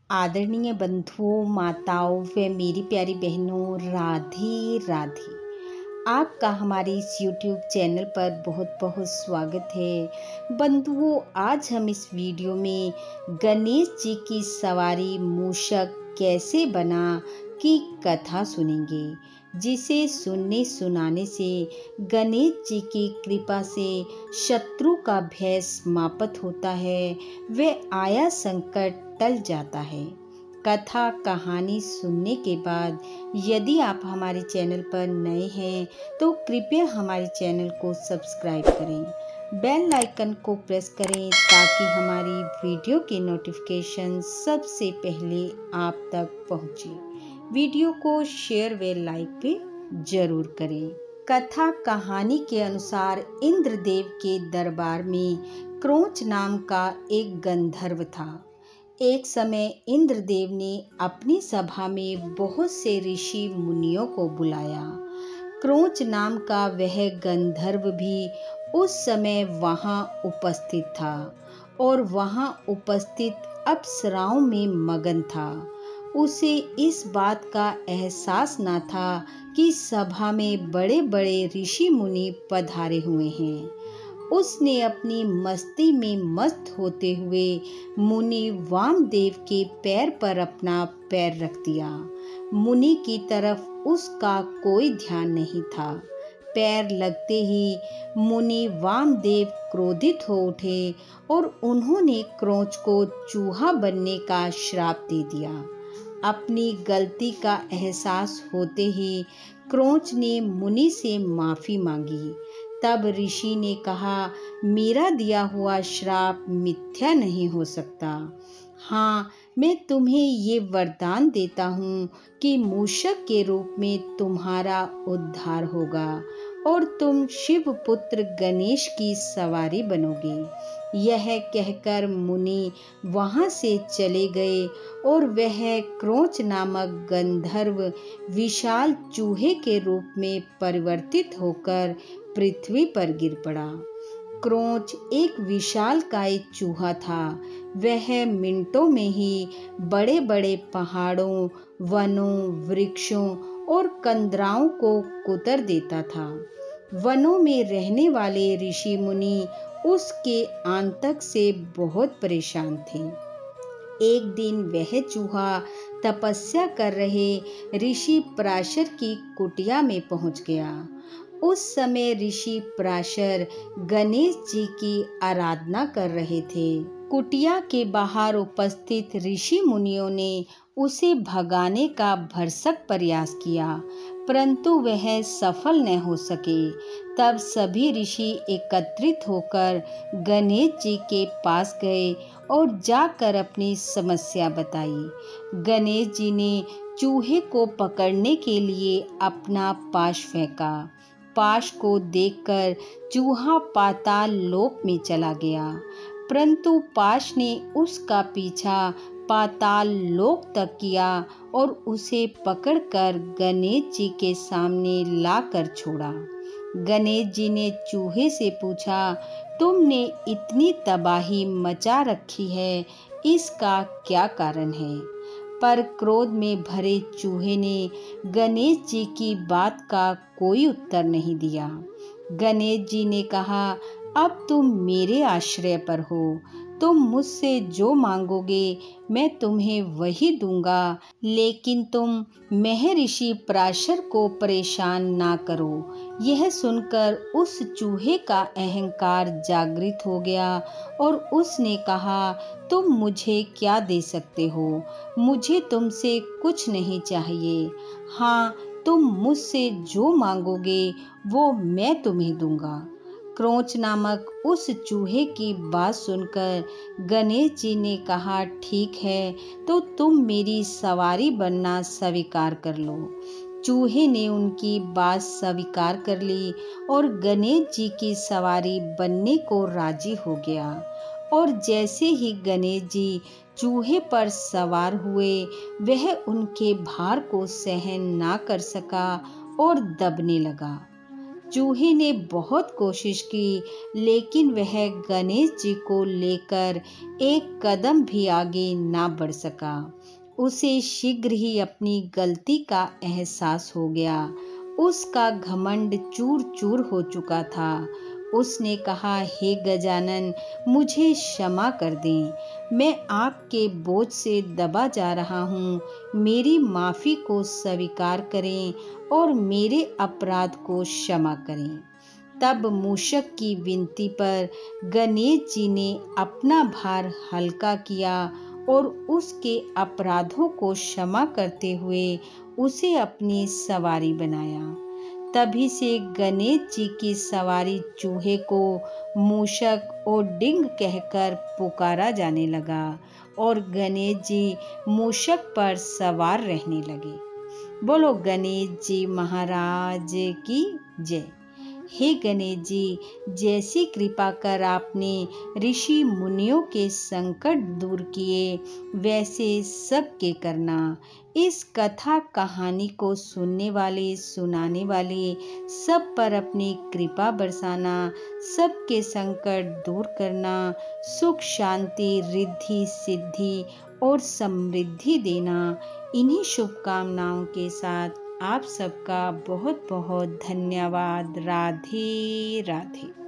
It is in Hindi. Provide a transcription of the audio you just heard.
आदरणीय बंधुओं, माताओं व मेरी प्यारी बहनों, राधे राधे। आपका हमारे इस YouTube चैनल पर बहुत बहुत स्वागत है। बंधुओं, आज हम इस वीडियो में गणेश जी की सवारी मूषक कैसे बना की कथा सुनेंगे, जिसे सुनने सुनाने से गणेश जी की कृपा से शत्रु का भय समाप्त होता है, व आया संकट टल जाता है। कथा कहानी सुनने के बाद यदि आप हमारे चैनल पर नए हैं तो कृपया हमारे चैनल को सब्सक्राइब करें, बेल आइकन को प्रेस करें ताकि हमारी वीडियो के नोटिफिकेशन सबसे पहले आप तक पहुंचे। वीडियो को शेयर व लाइक भी जरूर करें। कथा कहानी के अनुसार इंद्रदेव के दरबार में क्रोंच नाम का एक गंधर्व था। एक समय इंद्रदेव ने अपनी सभा में बहुत से ऋषि मुनियों को बुलाया। क्रोंच नाम का वह गंधर्व भी उस समय वहां उपस्थित था और वहां उपस्थित अप्सराओं में मगन था। उसे इस बात का एहसास न था कि सभा में बड़े बड़े ऋषि मुनि पधारे हुए हैं। उसने अपनी मस्ती में मस्त होते हुए मुनि वामदेव के पैर पर अपना पैर रख दिया। मुनि की तरफ उसका कोई ध्यान नहीं था। पैर लगते ही मुनि वामदेव क्रोधित हो उठे और उन्होंने क्रोंच को चूहा बनने का श्राप दे दिया। अपनी गलती का एहसास होते ही क्रोंच ने मुनि से माफी मांगी। तब ऋषि ने कहा, मेरा दिया हुआ श्राप मिथ्या नहीं हो सकता। हाँ, मैं तुम्हें ये वरदान देता हूँ कि मूषक के रूप में तुम्हारा उद्धार होगा और तुम शिव पुत्र गणेश की सवारी बनोगे। यह कहकर मुनि वहां से चले गए और वह क्रोंच नामक गंधर्व विशाल चूहे के रूप में परिवर्तित होकर पृथ्वी पर गिर पड़ा। क्रोंच एक विशालकाय चूहा था। वह मिनटों में ही बड़े बड़े पहाड़ों, वनों, वृक्षों और कंदराओं को कुतर देता था। वनों में रहने वाले ऋषि मुनि उसके आतंक से बहुत परेशान थे। एक दिन वह चूहा तपस्या कर रहे ऋषि पराशर की कुटिया में पहुंच गया। उस समय ऋषि पराशर गणेश जी की आराधना कर रहे थे। कुटिया के बाहर उपस्थित ऋषि मुनियों ने उसे भगाने का भरसक प्रयास किया, परंतु वह सफल न हो सके। तब सभी ऋषि एकत्रित होकर गणेश जी के पास गए और जाकर अपनी समस्या बताई। गणेश जी ने चूहे को पकड़ने के लिए अपना पाश फेंका। पाश को देखकर चूहा पाताल लोक में चला गया, परंतु पाश ने उसका पीछा पाताल लोक तक किया और उसे पकड़कर गणेश जी के सामने लाकर छोड़ा। गणेश जी ने चूहे से पूछा, तुमने इतनी तबाही मचा रखी है, इसका क्या कारण है? पर क्रोध में भरे चूहे ने गणेश जी की बात का कोई उत्तर नहीं दिया। गणेश जी ने कहा, अब तुम मेरे आश्रय पर हो, तुम मुझसे जो मांगोगे मैं तुम्हें वही दूंगा, लेकिन तुम महर्षि पराशर को परेशान ना करो। यह सुनकर उस चूहे का अहंकार जागृत हो गया और उसने कहा, तुम मुझे क्या दे सकते हो? मुझे तुमसे कुछ नहीं चाहिए। हाँ, तुम मुझसे जो मांगोगे वो मैं तुम्हें दूंगा। क्रोंच नामक उस चूहे की बात सुनकर गणेश जी ने कहा, ठीक है, तो तुम मेरी सवारी बनना स्वीकार कर लो। चूहे ने उनकी बात स्वीकार कर ली और गणेश जी की सवारी बनने को राजी हो गया। और जैसे ही गणेश जी चूहे पर सवार हुए, वह उनके भार को सहन ना कर सका और दबने लगा। चूहे ने बहुत कोशिश की, लेकिन वह गणेश जी को लेकर एक कदम भी आगे ना बढ़ सका। उसे शीघ्र ही अपनी गलती का एहसास हो गया। उसका घमंड चूर चूर हो चुका था। उसने कहा, हे गजानन, मुझे क्षमा कर दें। मैं आपके बोझ से दबा जा रहा हूँ। मेरी माफ़ी को स्वीकार करें और मेरे अपराध को क्षमा करें। तब मूषक की विनती पर गणेश जी ने अपना भार हल्का किया और उसके अपराधों को क्षमा करते हुए उसे अपनी सवारी बनाया। तभी से गणेश जी की सवारी चूहे को मूषक और डिंग कहकर पुकारा जाने लगा और गणेश जी मूषक पर सवार रहने लगे। बोलो गणेश जी महाराज की जय। हे गणेश जी, जैसी कृपा कर आपने ऋषि मुनियों के संकट दूर किए, वैसे सबके करना। इस कथा कहानी को सुनने वाले, सुनाने वाले सब पर अपनी कृपा बरसाना, सबके संकट दूर करना, सुख शांति रिद्धि सिद्धि और समृद्धि देना। इन्हीं शुभकामनाओं के साथ आप सबका बहुत बहुत धन्यवाद। राधे राधे।